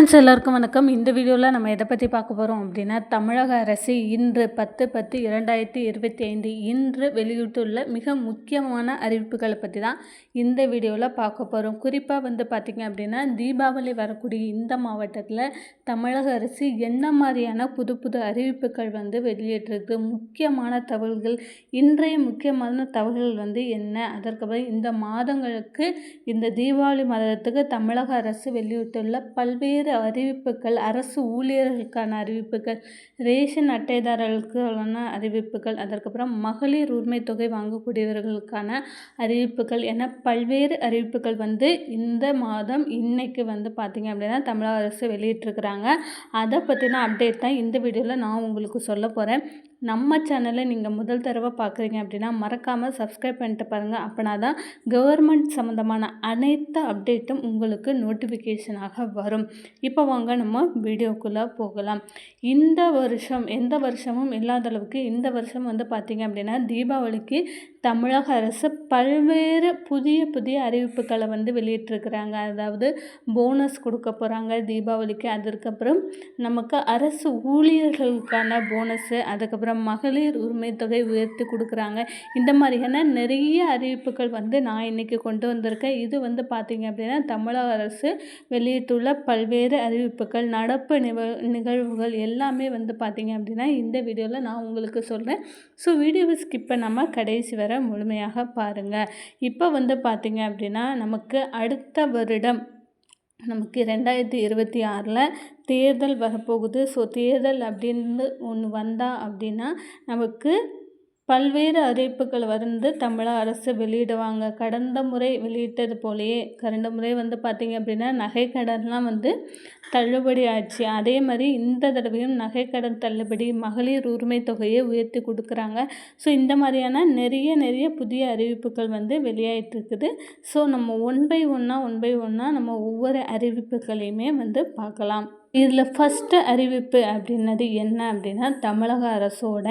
Friends எல்லாருக்கும் வணக்கம். இந்த வீடியோவில் நம்ம எதை பற்றி பார்க்க போகிறோம் அப்படின்னா, தமிழக அரசு இன்று 10/10/2025 இன்று வெளியிட்டுள்ள மிக முக்கியமான அறிவிப்புகளை பற்றி தான் இந்த வீடியோவில் பார்க்க போகிறோம். குறிப்பாக பார்த்திங்க அப்படின்னா, தீபாவளி வரக்கூடிய இந்த மாவட்டத்தில் தமிழக அரசு என்ன மாதிரியான புது புது அறிவிப்புகள் வெளியிட்டிருக்கு, முக்கியமான தகவல்கள், இன்றைய முக்கியமான தகவல்கள் என்ன, அதற்கப்புறம் இந்த மாதங்களுக்கு இந்த தீபாவளி மாதத்துக்கு தமிழக அரசு வெளியிட்டுள்ள பல்வேறு அறிவிப்புகள், அரசு ஊழியர்களுக்கான அறிவிப்புகள், ரேஷன் அட்டைதாரர்களுக்கான அறிவிப்புகள், அதற்கப்புறம் மகளிர் உரிமை தொகை வாங்கக்கூடியவர்களுக்கான அறிவிப்புகள் என பல்வேறு அறிவிப்புகள் இந்த மாதம் இன்னைக்கு பார்த்திங்க அப்படின்னா தமிழக அரசு வெளியிட்டிருக்கிறாங்க. அதை பற்றின அப்டேட் தான் இந்த வீடியோவில் நான் உங்களுக்கு சொல்ல போகிறேன். நம்ம சேனலை நீங்கள் முதல் தடவை பார்க்குறீங்க அப்படின்னா மறக்காமல் சப்ஸ்கிரைப் பண்ணிட்டு பாருங்கள். அப்படின்னா தான் கவர்மெண்ட் சம்மந்தமான அனைத்து அப்டேட்டும் உங்களுக்கு நோட்டிஃபிகேஷனாக வரும். இப்போ வாங்க நம்ம வீடியோக்குள்ளே போகலாம். இந்த வருஷம் எந்த வருஷமும் இல்லாத அளவுக்கு இந்த வருஷம் பார்த்திங்க அப்படின்னா தீபாவளிக்கு தமிழக அரசு பல்வேறு புதிய புதிய அறிவிப்புகளை வெளியிட்டிருக்கிறாங்க. அதாவது போனஸ் கொடுக்க போகிறாங்க தீபாவளிக்கு. அதற்கப்புறம் நமக்கு அரசு ஊழியர்களுக்கான போனஸு, அதுக்கப்புறம் மகளிர் உரிமை தொகை உயர்த்தி கொடுக்குறாங்க. இந்த மாதிரியான நிறைய அறிவிப்புகள் நான் இன்றைக்கி கொண்டு வந்திருக்கேன். இது பார்த்திங்க அப்படின்னா தமிழக அரசு வெளியிட்டுள்ள பல்வேறு அறிவிப்புகள், நடப்பு நிகழ்வுகள் எல்லாமே பார்த்திங்க அப்படின்னா இந்த வீடியோவில் நான் உங்களுக்கு சொல்கிறேன். ஸோ வீடியோவை ஸ்கிப் பண்ணாமல் கடைசி வரை முழுமையாக பாருங்கள். இப்போ பார்த்திங்க அப்படின்னா நமக்கு அடுத்த வருடம் நமக்கு 2026 தேர்தல் வரப்போகுது. ஸோ தேர்தல் அப்படின்னு ஒன்று வந்தால் அப்படின்னா நமக்கு பல்வேறு அறிவிப்புகள் தமிழக அரசு வெளியிடுவாங்க. கடந்த முறை வெளியிட்டது போலேயே கடந்த முறை பார்த்திங்க அப்படின்னா நகைக்கடன்லாம் தள்ளுபடி ஆச்சு. அதே மாதிரி இந்த தடவையும் நகைக்கடன் தள்ளுபடி, மகளிர் உரிமை தொகையை உயர்த்தி கொடுக்குறாங்க. ஸோ இந்த மாதிரியான நிறைய புதிய அறிவிப்புகள் வெளியாகிட்டு இருக்குது. ஸோ நம்ம ஒன் பை ஒன்னாக நம்ம ஒவ்வொரு அறிவிப்புகளையுமே பார்க்கலாம். இதில் ஃபஸ்ட்டு அறிவிப்பு அப்படின்னது என்ன அப்படின்னா, தமிழக அரசோட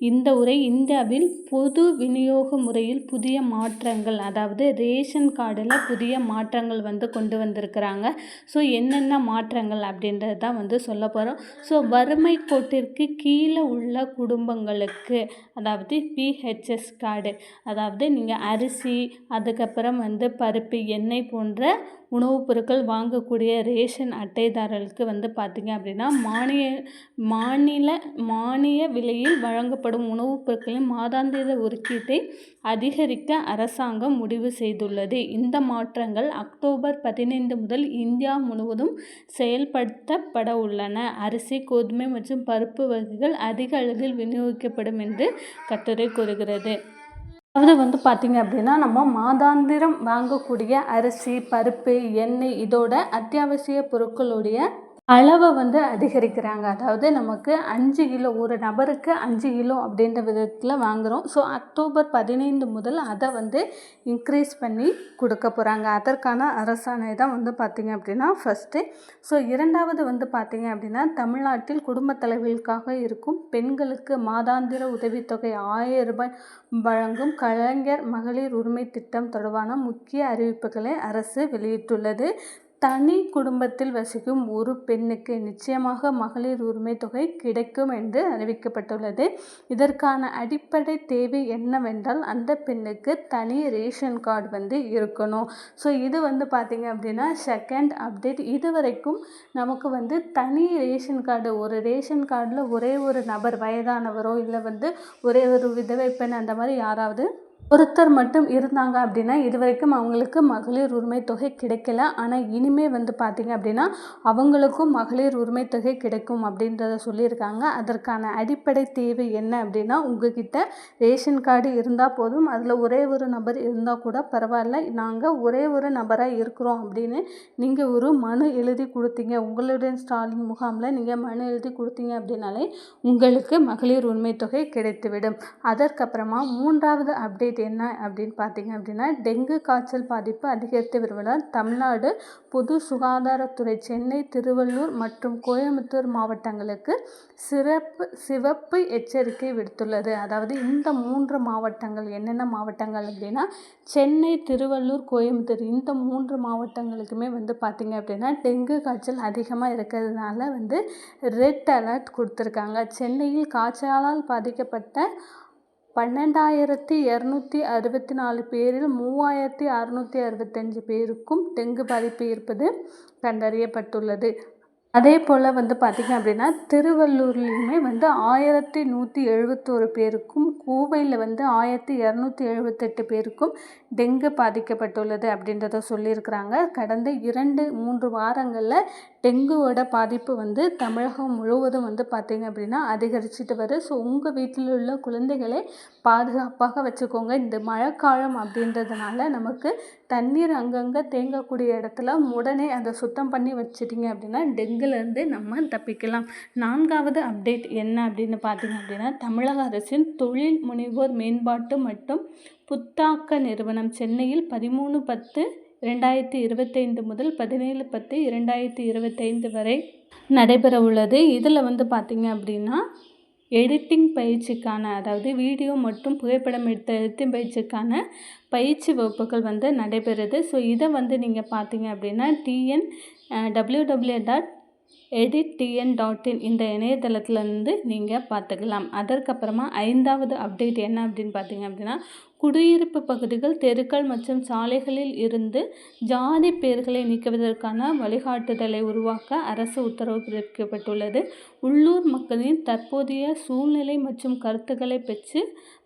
இந்த உரை இந்தியாவில் பொது விநியோக முறையில் புதிய மாற்றங்கள், அதாவது ரேஷன் கார்டில் புதிய மாற்றங்கள் கொண்டு வந்திருக்கிறாங்க. ஸோ என்னென்ன மாற்றங்கள் அப்படின்றது தான் சொல்ல போகிறோம். ஸோ வறுமை கோட்டிற்கு கீழே உள்ள குடும்பங்களுக்கு, அதாவது பிஹெச்எஸ் கார்டு, அதாவது நீங்கள் அரிசி, அதுக்கப்புறம் பருப்பு, எண்ணெய் போன்ற உணவுப் பொருட்கள் வாங்கக்கூடிய ரேஷன் அட்டைதாரர்களுக்கு பார்த்திங்க அப்படின்னா மானிய விலையில் வழங்கப்படும் உணவுப் பொருட்களின் மாதாந்திர ஒதுக்கீட்டை அதிகரிக்க அரசாங்கம் முடிவு செய்துள்ளது. இந்த மாற்றங்கள் அக்டோபர் 15 முதல் இந்தியா முழுவதும் செயல்படுத்தப்பட உள்ளன. அரிசி, கோதுமை மற்றும் பருப்பு வகைகள் அதிக அளவில் விநியோகிக்கப்படும் என்று கட்டுரை கூறுகிறது. அதாவது பார்த்திங்க அப்படின்னா நம்ம மாதாந்திரம் வாங்கக்கூடிய அரிசி, பருப்பு, எண்ணெய் இதோட அத்தியாவசிய பொருட்களுடைய அளவை அதிகரிக்கிறாங்க. அதாவது நமக்கு 5 கிலோ, ஒரு நபருக்கு 5 கிலோ அப்படின்ற விதத்தில் வாங்குகிறோம். ஸோ அக்டோபர் 15 முதல் அதை இன்க்ரீஸ் பண்ணி கொடுக்க போகிறாங்க. அதற்கான அரசாணை தான் பார்த்திங்க அப்படின்னா ஃபஸ்ட்டு. ஸோ இரண்டாவது பார்த்திங்க அப்படின்னா, தமிழ்நாட்டில் குடும்ப தலைவிகளுக்காக இருக்கும் பெண்களுக்கு மாதாந்திர உதவித்தொகை 1000 ரூபாய் வழங்கும் கலைஞர் மகளிர் உரிமை திட்டம் தொடர்பான முக்கிய அறிவிப்புகளை அரசு வெளியிட்டுள்ளது. தனி குடும்பத்தில் வசிக்கும் ஒரு பெண்ணுக்கு நிச்சயமாக மகளிர் உரிமை தொகை கிடைக்கும் என்று அறிவிக்கப்பட்டுள்ளது. இதற்கான அடிப்படை தேவை என்னவென்றால் அந்த பெண்ணுக்கு தனி ரேஷன் கார்டு இருக்கணும். ஸோ இது பார்த்திங்க அப்படின்னா செகண்ட் அப்டேட். இது வரைக்கும் நமக்கு தனி ரேஷன் கார்டு, ஒரு ரேஷன் கார்டில் ஒரே ஒரு நபர், வயதானவரோ இல்லை ஒரே ஒரு விதவை பெண், அந்த மாதிரி யாராவது ஒருத்தர் மட்டும் இருந்தாங்க அப்படின்னா இது வரைக்கும் அவங்களுக்கு மகளிர் உரிமை தொகை கிடைக்கல. ஆனால் இனிமேல் பார்த்திங்க அப்படின்னா அவங்களுக்கும் மகளிர் உரிமை தொகை கிடைக்கும் அப்படின்றத சொல்லியிருக்காங்க. அதற்கான அடிப்படை தேவை என்ன அப்படின்னா, உங்ககிட்ட ரேஷன் கார்டு இருந்தால் போதும், அதில் ஒரே ஒரு நபர் இருந்தால் கூட பரவாயில்ல, நாங்கள் ஒரே ஒரு நபராக இருக்கிறோம் அப்படின்னு நீங்கள் ஒரு மனு எழுதி கொடுத்தீங்க, உங்களுடைய ஸ்டாலின் முகாமில் நீங்கள் மனு எழுதி கொடுத்தீங்க அப்படின்னாலே உங்களுக்கு மகளிர் உரிமை தொகை கிடைத்துவிடும். அதற்கப்புறமா மூன்றாவது அப்டேட் என்ன அப்படின்னு பார்த்தீங்க அப்படின்னா, டெங்கு காய்ச்சல் பாதிப்பு அதிகரித்து வருவதால் தமிழ்நாடு பொது சுகாதாரத்துறை சென்னை, திருவள்ளூர் மற்றும் கோயம்புத்தூர் மாவட்டங்களுக்கு சிவப்பு எச்சரிக்கை விடுத்துள்ளது. அதாவது இந்த 3 மாவட்டங்கள் என்னென்ன மாவட்டங்கள் அப்படின்னா, சென்னை, திருவள்ளூர், கோயம்புத்தூர் இந்த 3 மாவட்டங்களுக்குமே வந்து பார்த்திங்க அப்படின்னா டெங்கு காய்ச்சல் அதிகமாக இருக்கிறதுனால வந்து ரெட் அலர்ட் கொடுத்துருக்காங்க. சென்னையில் காய்ச்சலால் பாதிக்கப்பட்ட 12,264 பேரில் 3,665 பேருக்கும் டெங்கு பாதிப்பு இருப்பது கண்டறியப்பட்டுள்ளது. அதே போல் வந்து பார்த்திங்க அப்படின்னா திருவள்ளூர்லேயுமே வந்து 1,171 பேருக்கும், கோவையில் வந்து 1,278 பேருக்கும் டெங்கு பாதிக்கப்பட்டுள்ளது அப்படின்றத சொல்லியிருக்கிறாங்க. கடந்த 2-3 வாரங்களில் டெங்குவோட பாதிப்பு வந்து தமிழகம் முழுவதும் வந்து பார்த்திங்க அப்படின்னா அதிகரிச்சுட்டு வருது. ஸோ உங்கள் வீட்டில் உள்ள குழந்தைகளை பாதுகாப்பாக வச்சுக்கோங்க. இந்த மழைக்காலம் அப்படின்றதுனால நமக்கு தண்ணீர் அங்கங்கே தேங்கக்கூடிய இடத்துல உடனே அதை சுத்தம் பண்ணி வச்சிட்டிங்க அப்படின்னா டெங்குலேருந்து நம்ம தப்பிக்கலாம். 4வது அப்டேட் என்ன அப்படின்னு பார்த்தீங்க அப்படின்னா, தமிழக அரசின் தொழில் முனைவோர் மேம்பாட்டு மற்றும் புத்தாக்க நிறுவனம் சென்னையில் 13/10/2025 முதல் 17/10/2025 வரை நடைபெற உள்ளது. இதில் வந்து பார்த்திங்க அப்படின்னா எடிட்டிங் பயிற்சிக்கான, அதாவது வீடியோ மற்றும் புகைப்படம் எடுத்த எடிட்டிங் பயிற்சிக்கான பயிற்சி வகுப்புகள் வந்து நடைபெறுது. ஸோ இதை வந்து நீங்கள் பார்த்தீங்க அப்படின்னா www.edittn.in இந்த இணையதளத்துலேருந்து நீங்கள் பார்த்துக்கலாம். அதற்கப்புறமா 5வது அப்டேட் என்ன அப்படின்னு பார்த்தீங்க அப்படின்னா, குடியிருப்பு பகுதிகள், தெருக்கள் மற்றும் சாலைகளில் இருந்து ஜாதி பெயர்களை நீக்குவதற்கான வழிகாட்டுதலை உருவாக்க அரசு உத்தரவு பிறப்பிக்கப்பட்டுள்ளது. உள்ளூர் மக்களின் தற்போதைய சூழ்நிலை மற்றும் கருத்துக்களை பெற்று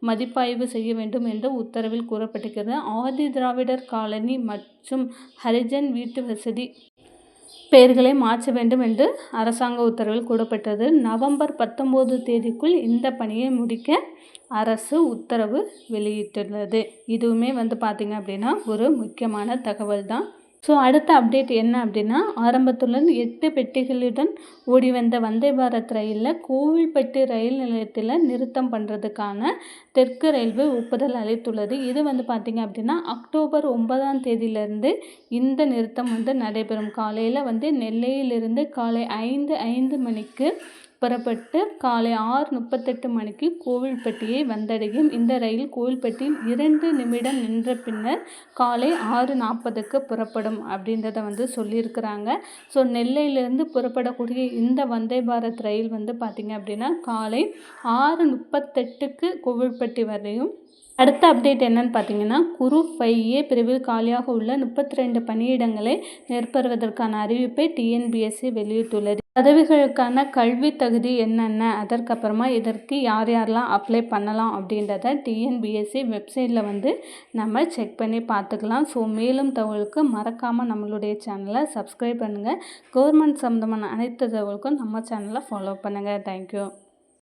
மதிப்பாய்வு செய்ய வேண்டும் என்று உத்தரவில் கூறப்பட்டிருக்கிறது. ஆதி திராவிடர் காலனி மற்றும் ஹரிஜன் வீட்டு வசதி பெயர்களை மாற்ற வேண்டும் என்று அரசாங்க உத்தரவில் கூறப்பட்டது. நவம்பர் 19 தேதிக்குள் இந்த பணியை முடிக்க அரசு உத்தரவு வெளியிட்டுள்ளது. இதுவுமே வந்து பார்த்திங்க அப்படின்னா ஒரு முக்கியமான தகவல் தான். ஸோ அடுத்த அப்டேட் என்ன அப்படின்னா, ஆரம்பத்துடன் 8 பெட்டிகளுடன் ஓடி வந்த வந்தே பாரத் ரயிலில் கோவில்பட்டி ரயில் நிலையத்தில் நிறுத்தம் பண்ணுறதுக்கான தெற்கு ரயில்வே ஒப்புதல் அளித்துள்ளது. இது வந்து பார்த்திங்க அப்படின்னா அக்டோபர் 9ஆம் தேதியிலிருந்து இந்த நிறுத்தம் வந்து நடைபெறும். காலையில் வந்து நெல்லையிலிருந்து காலை 5:05 மணிக்கு புறப்பட்டு காலை 6:38 மணிக்கு கோவில்பட்டியை வந்தடையும். இந்த ரயில் கோவில்பட்டியில் 2 நிமிடம் நின்ற பின்னர் காலை 6:40க்கு புறப்படும் அப்படின்றத வந்து சொல்லியிருக்கிறாங்க. ஸோ நெல்லையிலேருந்து புறப்படக்கூடிய இந்த வந்தே பாரத் ரயில் வந்து பார்த்திங்க அப்படின்னா காலை 6:38க்கு கோவில்பட்டி வரையும். அடுத்த அப்டேட் என்னன்னு பார்த்தீங்கன்னா, குரூப் 5A பிரிவில் காலியாக உள்ள 32 பணியிடங்களை நிரப்புவதற்கான அறிவிப்பை டிஎன்பிஎஸ்சி வெளியிட்டுள்ளது. பதவிகளுக்கான கல்வி தகுதி என்னென்ன, அதற்கப்புறமா இதற்கு யார் யாரெல்லாம் அப்ளை பண்ணலாம் அப்படின்றத டிஎன்பிஎஸ்சி வெப்சைட்டில் வந்து நம்ம செக் பண்ணி பார்த்துக்கலாம். ஸோ மேலும் தகவலுக்கு மறக்காமல் நம்மளுடைய சேனலை சப்ஸ்கிரைப் பண்ணுங்கள். கவர்மெண்ட் சம்மந்தமான அனைத்து தகவலுக்கும் நம்ம சேனலை ஃபாலோ பண்ணுங்கள். தேங்க்யூ.